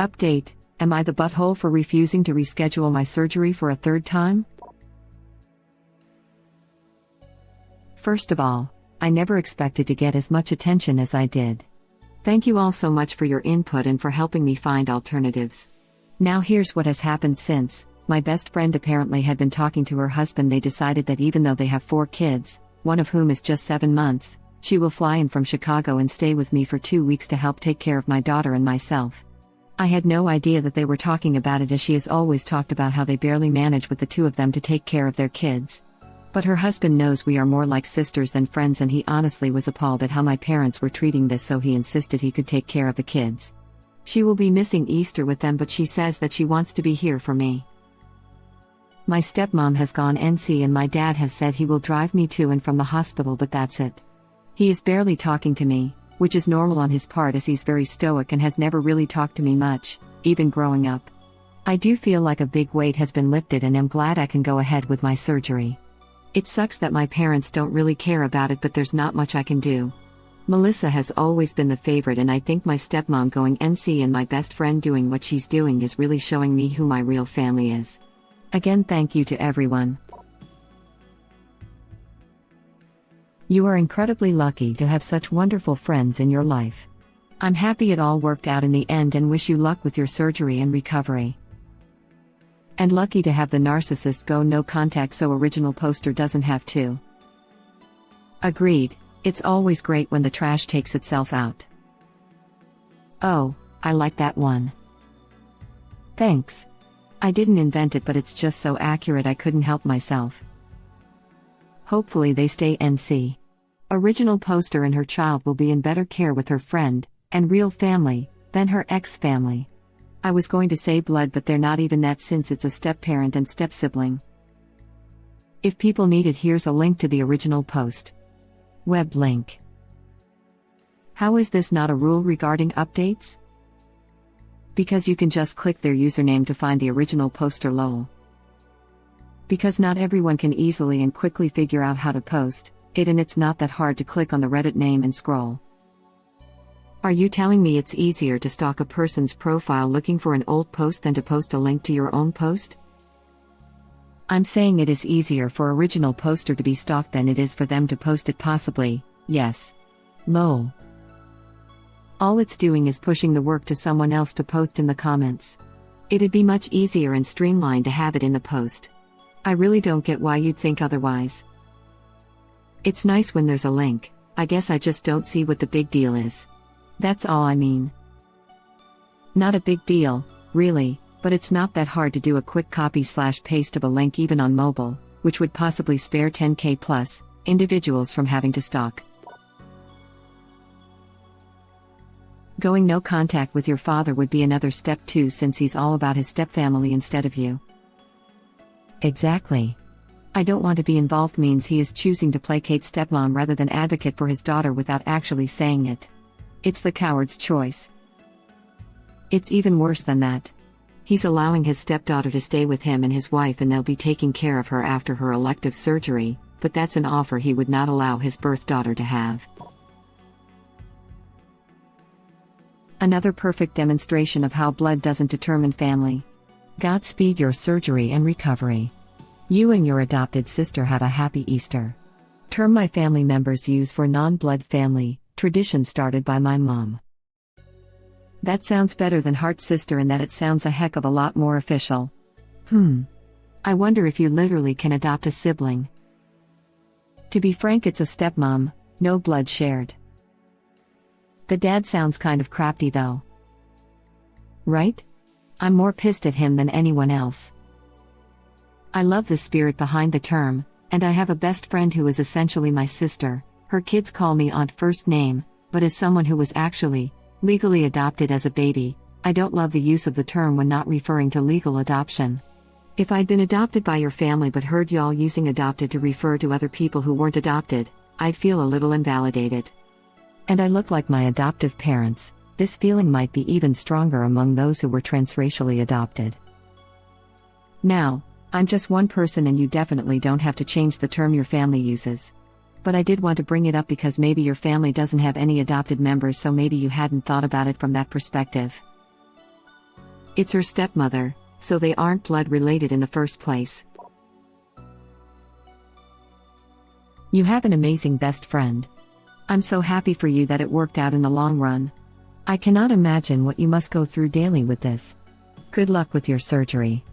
Update: am I the butthole for refusing to reschedule my surgery for a third time? First of all, I never expected to get as much attention as I did. Thank you all so much for your input and for helping me find alternatives. Now here's what has happened since. My best friend apparently had been talking to her husband. They decided that even though they have 4 kids, one of whom is just 7 months, she will fly in from Chicago and stay with me for 2 weeks to help take care of my daughter and myself. I had no idea that they were talking about it, as she has always talked about how they barely manage with the 2 of them to take care of their kids. But her husband knows we are more like sisters than friends, and he honestly was appalled at how my parents were treating this, so he insisted he could take care of the kids. She will be missing Easter with them, but she says that she wants to be here for me. My stepmom has gone NC and my dad has said he will drive me to and from the hospital, but that's it. He is barely talking to me, which is normal on his part as he's very stoic and has never really talked to me much, even growing up. I do feel like a big weight has been lifted and am glad I can go ahead with my surgery. It sucks that my parents don't really care about it, but there's not much I can do. Melissa has always been the favorite, and I think my stepmom going NC and my best friend doing what she's doing is really showing me who my real family is. Again, thank you to everyone. You are incredibly lucky to have such wonderful friends in your life. I'm happy it all worked out in the end and wish you luck with your surgery and recovery. And lucky to have the narcissist go no contact so original poster doesn't have to. Agreed, it's always great when the trash takes itself out. Oh, I like that one. Thanks. I didn't invent it, but it's just so accurate I couldn't help myself. Hopefully they stay NC. Original poster and her child will be in better care with her friend, and real family, than her ex-family. I was going to say blood, but they're not even that since it's a step-parent and step-sibling. If people need it, here's a link to the original post. Web link. How is this not a rule regarding updates? Because you can just click their username to find the original poster, lol. Because not everyone can easily and quickly figure out how to post it, and it's not that hard to click on the Reddit name and scroll. Are you telling me it's easier to stalk a person's profile looking for an old post than to post a link to your own post? I'm saying it is easier for original poster to be stalked than it is for them to post it, possibly, yes. Lol. All it's doing is pushing the work to someone else to post in the comments. It'd be much easier and streamlined to have it in the post. I really don't get why you'd think otherwise. It's nice when there's a link. I guess I just don't see what the big deal is. That's all I mean. Not a big deal, really, but it's not that hard to do a quick copy/paste of a link even on mobile, which would possibly spare 10k plus individuals from having to stalk. Going no contact with your father would be another step too, since he's all about his stepfamily instead of you. Exactly. I don't want to be involved means he is choosing to placate stepmom rather than advocate for his daughter without actually saying it. It's the coward's choice. It's even worse than that. He's allowing his stepdaughter to stay with him and his wife, and they'll be taking care of her after her elective surgery, but that's an offer he would not allow his birth daughter to have. Another perfect demonstration of how blood doesn't determine family. Godspeed your surgery and recovery. You and your adopted sister have a happy Easter. Term my family members use for non-blood family, tradition started by my mom. That sounds better than heart sister, in that it sounds a heck of a lot more official. I wonder if you literally can adopt a sibling. To be frank, it's a stepmom, no blood shared. The dad sounds kind of crafty though. Right? I'm more pissed at him than anyone else. I love the spirit behind the term, and I have a best friend who is essentially my sister. Her kids call me aunt first name, but as someone who was actually legally adopted as a baby, I don't love the use of the term when not referring to legal adoption. If I'd been adopted by your family but heard y'all using adopted to refer to other people who weren't adopted, I'd feel a little invalidated. And I look like my adoptive parents. This feeling might be even stronger among those who were transracially adopted. Now, I'm just one person and you definitely don't have to change the term your family uses. But I did want to bring it up because maybe your family doesn't have any adopted members, so maybe you hadn't thought about it from that perspective. It's her stepmother, so they aren't blood related in the first place. You have an amazing best friend. I'm so happy for you that it worked out in the long run. I cannot imagine what you must go through daily with this. Good luck with your surgery.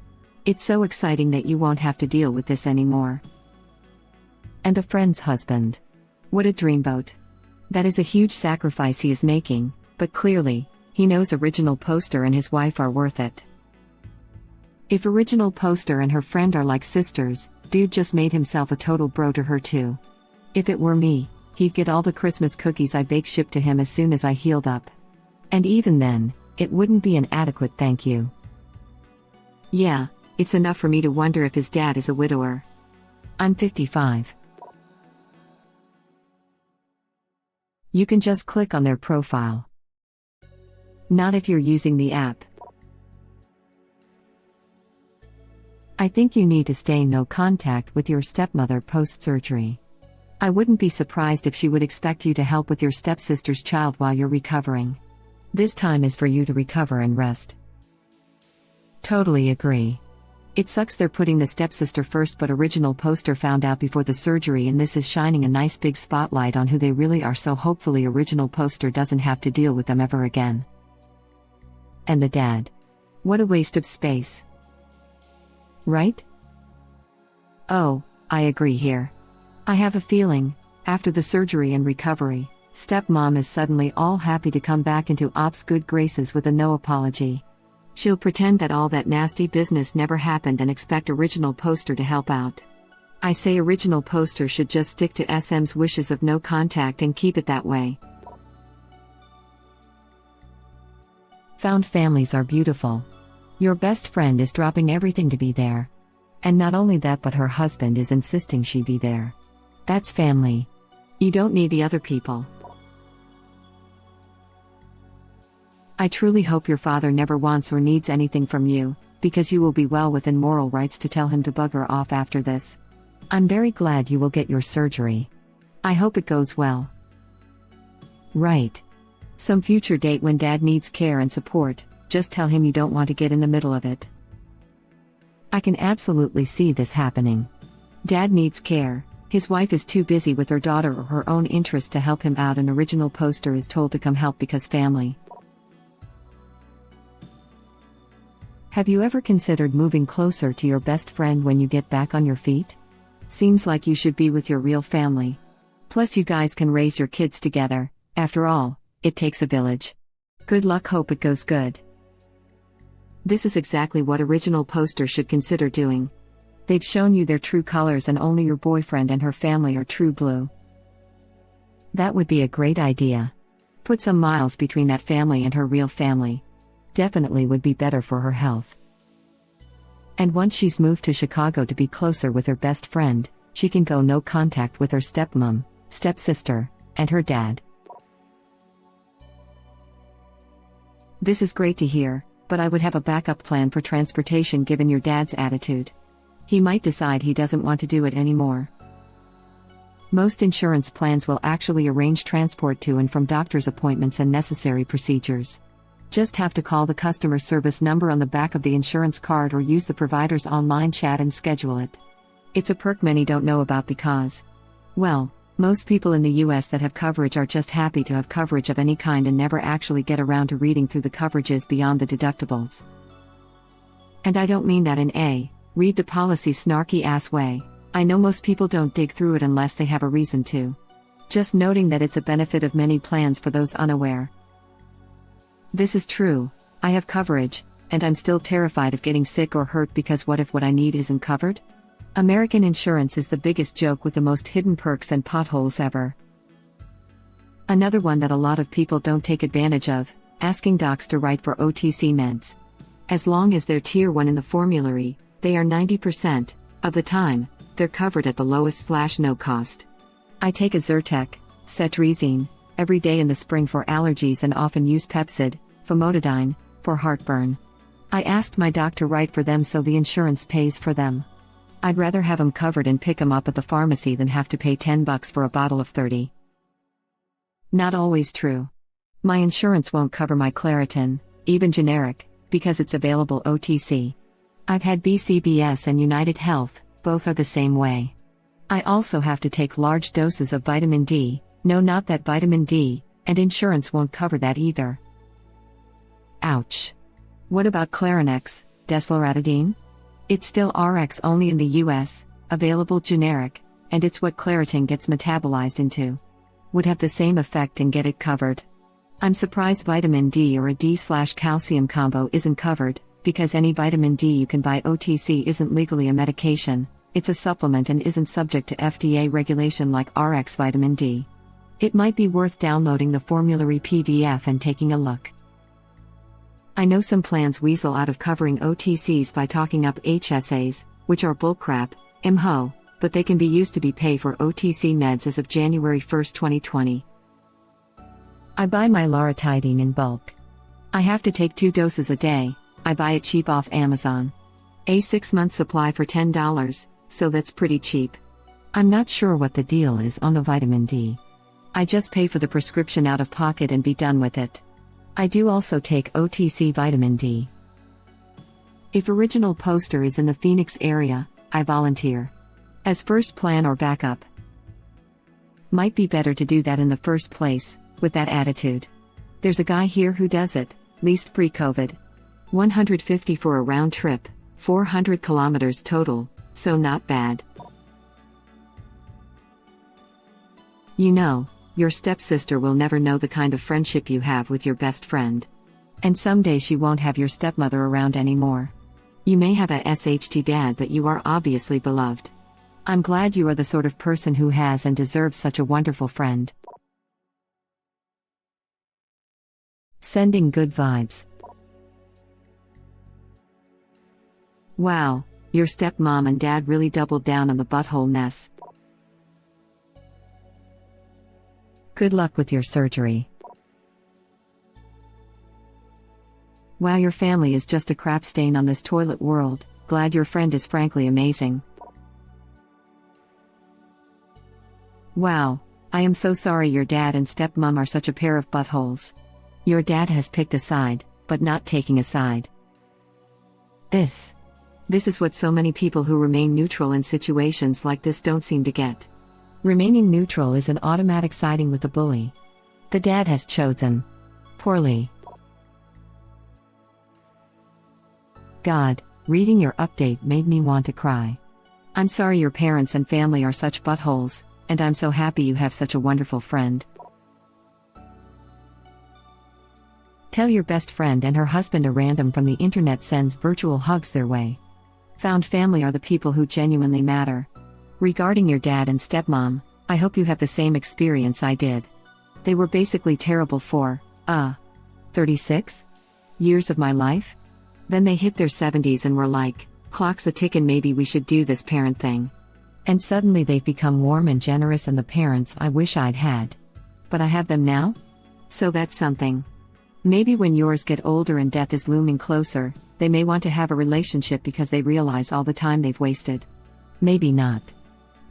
It's so exciting that you won't have to deal with this anymore. And the friend's husband. What a dreamboat. That is a huge sacrifice he is making, but clearly, he knows Original Poster and his wife are worth it. If Original Poster and her friend are like sisters, dude just made himself a total bro to her too. If it were me, he'd get all the Christmas cookies I bake shipped to him as soon as I healed up. And even then, it wouldn't be an adequate thank you. Yeah, it's enough for me to wonder if his dad is a widower. I'm 55. You can just click on their profile. Not if you're using the app. I think you need to stay in no contact with your stepmother post-surgery. I wouldn't be surprised if she would expect you to help with your stepsister's child while you're recovering. This time is for you to recover and rest. Totally agree. It sucks they're putting the stepsister first, but Original Poster found out before the surgery, and this is shining a nice big spotlight on who they really are, so hopefully Original Poster doesn't have to deal with them ever again. And the dad. What a waste of space. Right? Oh, I agree here. I have a feeling, after the surgery and recovery, stepmom is suddenly all happy to come back into Op's good graces with a no apology. She'll pretend that all that nasty business never happened and expect Original Poster to help out. I say Original Poster should just stick to SM's wishes of no contact and keep it that way. Found families are beautiful. Your best friend is dropping everything to be there. And not only that, but her husband is insisting she be there. That's family. You don't need the other people. I truly hope your father never wants or needs anything from you, because you will be well within moral rights to tell him to bugger off after this. I'm very glad you will get your surgery. I hope it goes well. Right. Some future date when dad needs care and support, just tell him you don't want to get in the middle of it. I can absolutely see this happening. Dad needs care, his wife is too busy with her daughter or her own interest to help him out, and Original Poster is told to come help because family. Have you ever considered moving closer to your best friend when you get back on your feet? Seems like you should be with your real family. Plus you guys can raise your kids together. After all, it takes a village. Good luck, hope it goes good. This is exactly what Original Poster should consider doing. They've shown you their true colors, and only your boyfriend and her family are true blue. That would be a great idea. Put some miles between that family and her real family. Definitely would be better for her health. And once she's moved to Chicago to be closer with her best friend, she can go no contact with her stepmom, stepsister, and her dad. This is great to hear, but I would have a backup plan for transportation given your dad's attitude. He might decide he doesn't want to do it anymore. Most insurance plans will actually arrange transport to and from doctor's appointments and necessary procedures. Just have to call the customer service number on the back of the insurance card or use the provider's online chat and schedule it. It's a perk many don't know about because, well, most people in the US that have coverage are just happy to have coverage of any kind and never actually get around to reading through the coverages beyond the deductibles. And I don't mean that in a read the policy snarky ass way. I know most people don't dig through it unless they have a reason to. Just noting that it's a benefit of many plans for those unaware. This is true, I have coverage, and I'm still terrified of getting sick or hurt because what if what I need isn't covered? American insurance is the biggest joke with the most hidden perks and potholes ever. Another one that a lot of people don't take advantage of, asking docs to write for OTC meds. As long as they're tier 1 in the formulary, they are 90% of the time, they're covered at the lowest/no cost. I take a Zyrtec, cetirizine, every day in the spring for allergies and often use Pepcid, famotidine, for heartburn. I asked my doc to write for them so the insurance pays for them. I'd rather have them covered and pick them up at the pharmacy than have to pay $10 for a bottle of 30. Not always true. My insurance won't cover my Claritin, even generic, because it's available OTC. I've had BCBS and United Health, both are the same way. I also have to take large doses of vitamin D, no, not that vitamin D, and insurance won't cover that either. Ouch. What about Clarinex, desloratadine? It's still RX only in the US, available generic, and it's what Claritin gets metabolized into. Would have the same effect and get it covered. I'm surprised vitamin D or a D/calcium combo isn't covered, because any vitamin D you can buy OTC isn't legally a medication, it's a supplement and isn't subject to FDA regulation like RX vitamin D. It might be worth downloading the formulary PDF and taking a look. I know some plans weasel out of covering OTCs by talking up HSAs, which are bullcrap, imho, but they can be used to pay for OTC meds as of January 1, 2020. I buy my loratadine in bulk. I have to take 2 doses a day. I buy it cheap off Amazon. A 6-month supply for $10, so that's pretty cheap. I'm not sure what the deal is on the vitamin D. I just pay for the prescription out of pocket and be done with it. I do also take OTC vitamin D. If original poster is in the Phoenix area, I volunteer. As first plan or backup. Might be better to do that in the first place, with that attitude. There's a guy here who does it, least pre-COVID. $150 for a round trip, 400 kilometers total, so not bad. You know, your stepsister will never know the kind of friendship you have with your best friend. And someday she won't have your stepmother around anymore. You may have a SHT dad, but you are obviously beloved. I'm glad you are the sort of person who has and deserves such a wonderful friend. Sending good vibes. Wow, your stepmom and dad really doubled down on the butthole-ness. Good luck with your surgery. Wow, your family is just a crap stain on this toilet world. Glad your friend is frankly amazing. Wow, I am so sorry your dad and stepmom are such a pair of buttholes. Your dad has picked a side, but not taking a side. This is what so many people who remain neutral in situations like this don't seem to get. Remaining neutral is an automatic siding with the bully. The dad has chosen poorly. God, reading your update made me want to cry. I'm sorry your parents and family are such buttholes, and I'm so happy you have such a wonderful friend. Tell your best friend and her husband a random from the internet sends virtual hugs their way. Found family are the people who genuinely matter. Regarding your dad and stepmom, I hope you have the same experience I did. They were basically terrible for, 36 years of my life? Then they hit their 70s and were like, clock's a tickin', maybe we should do this parent thing. And suddenly they've become warm and generous and the parents I wish I'd had. But I have them now? So that's something. Maybe when yours get older and death is looming closer, they may want to have a relationship because they realize all the time they've wasted. Maybe not.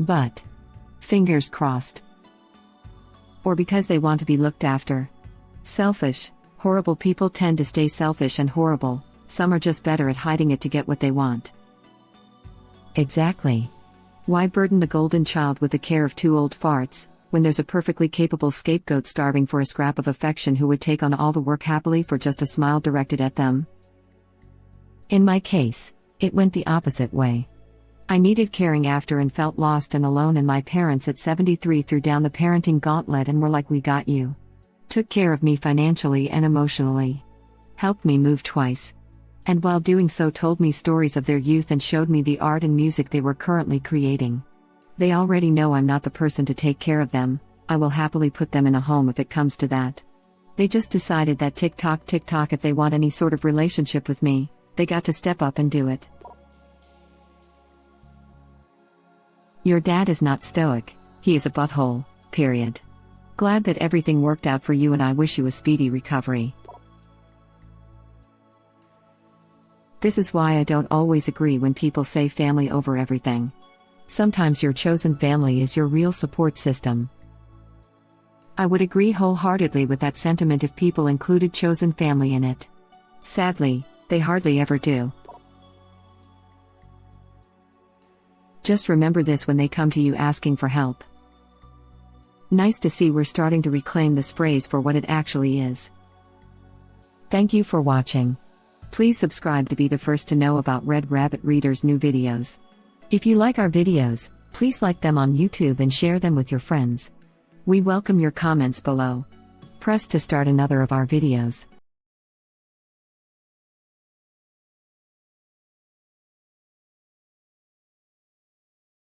But fingers crossed. Or because they want to be looked after. Selfish, horrible people tend to stay selfish and horrible, some are just better at hiding it to get what they want. Exactly. Why burden the golden child with the care of 2 old farts, when there's a perfectly capable scapegoat starving for a scrap of affection who would take on all the work happily for just a smile directed at them? In my case, it went the opposite way. I needed caring after and felt lost and alone, and my parents at 73 threw down the parenting gauntlet and were like, we got you. Took care of me financially and emotionally. Helped me move twice. And while doing so told me stories of their youth and showed me the art and music they were currently creating. They already know I'm not the person to take care of them. I will happily put them in a home if it comes to that. They just decided that tick tock, if they want any sort of relationship with me, they got to step up and do it. Your dad is not stoic, he is a butthole, period. Glad that everything worked out for you and I wish you a speedy recovery. This is why I don't always agree when people say family over everything. Sometimes your chosen family is your real support system. I would agree wholeheartedly with that sentiment if people included chosen family in it. Sadly, They hardly ever do. Just remember this when they come to you asking for help. Nice to see we're starting to reclaim this phrase for what it actually is. Thank you for watching. Please subscribe to be the first to know about Red Rabbit Reader's new videos. If you like our videos, please like them on YouTube and share them with your friends. We welcome your comments below. Press to start another of our videos.